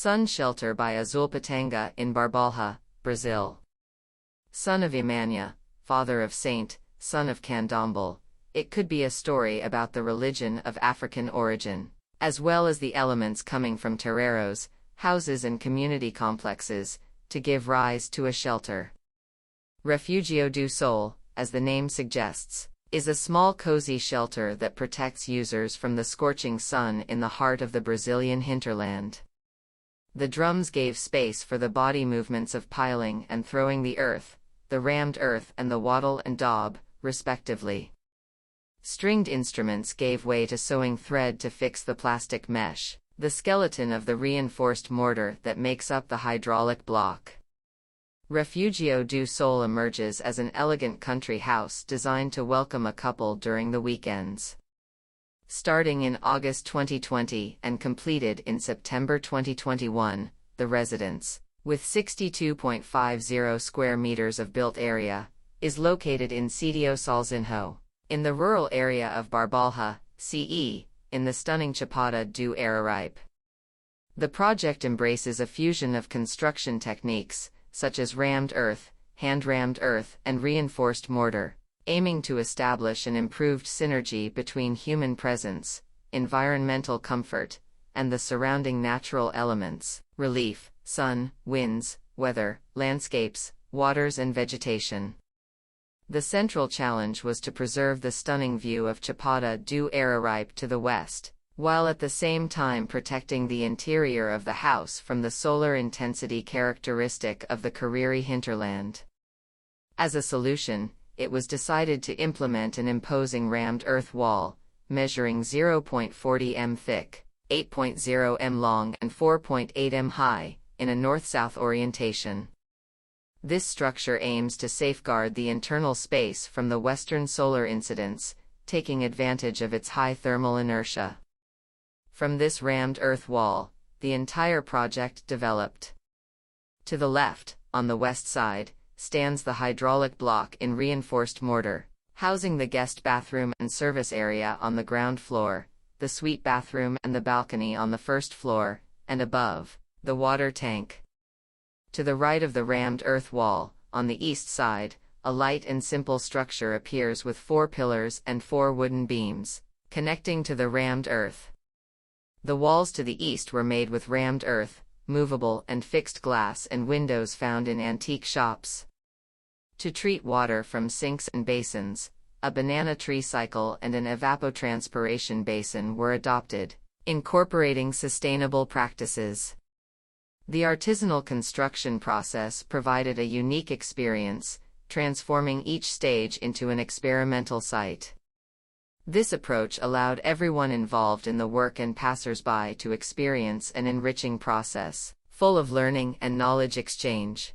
Sun Shelter by AzulPitanga in Barbalha, Brazil. Son of Iemanjá, father of Saint, son of Candomblé, it could be a story about the religion of African origin, as well as the elements coming from terreiros, houses and community complexes, to give rise to a shelter. Refúgio do Sol, as the name suggests, is a small cozy shelter that protects users from the scorching sun in the heart of the Brazilian hinterland. The drums gave space for the body movements of piling and throwing the earth, the rammed earth and the wattle and daub, respectively. Stringed instruments gave way to sewing thread to fix the plastic mesh, the skeleton of the reinforced mortar that makes up the hydraulic block. Refúgio do Sol emerges as an elegant country house designed to welcome a couple during the weekends. Starting in August 2020 and completed in September 2021, the residence, with 62.50 square meters of built area, is located in Sítio Sozinho, in the rural area of Barbalha, CE, in the stunning Chapada do Araripe. The project embraces a fusion of construction techniques, such as rammed earth, hand-rammed earth, and reinforced mortar, aiming to establish an improved synergy between human presence, environmental comfort, and the surrounding natural elements, relief, sun, winds, weather, landscapes, waters and vegetation. The central challenge was to preserve the stunning view of Chapada do Araripe to the west, while at the same time protecting the interior of the house from the solar intensity characteristic of the Cariri hinterland. As a solution, it was decided to implement an imposing rammed earth wall, measuring 0.40 m thick, 8.0 m long and 4.8 m high, in a north-south orientation. This structure aims to safeguard the internal space from the western solar incidence, taking advantage of its high thermal inertia. From this rammed earth wall, the entire project developed. To the left, on the west side, stands the hydraulic block in reinforced mortar, housing the guest bathroom and service area on the ground floor, the suite bathroom and the balcony on the first floor, and above, the water tank. To the right of the rammed earth wall, on the east side, a light and simple structure appears with 4 pillars and 4 wooden beams, connecting to the rammed earth. The walls to the east were made with rammed earth, movable and fixed glass and windows found in antique shops. To treat water from sinks and basins, a banana tree cycle and an evapotranspiration basin were adopted, incorporating sustainable practices. The artisanal construction process provided a unique experience, transforming each stage into an experimental site. This approach allowed everyone involved in the work and passers-by to experience an enriching process, full of learning and knowledge exchange.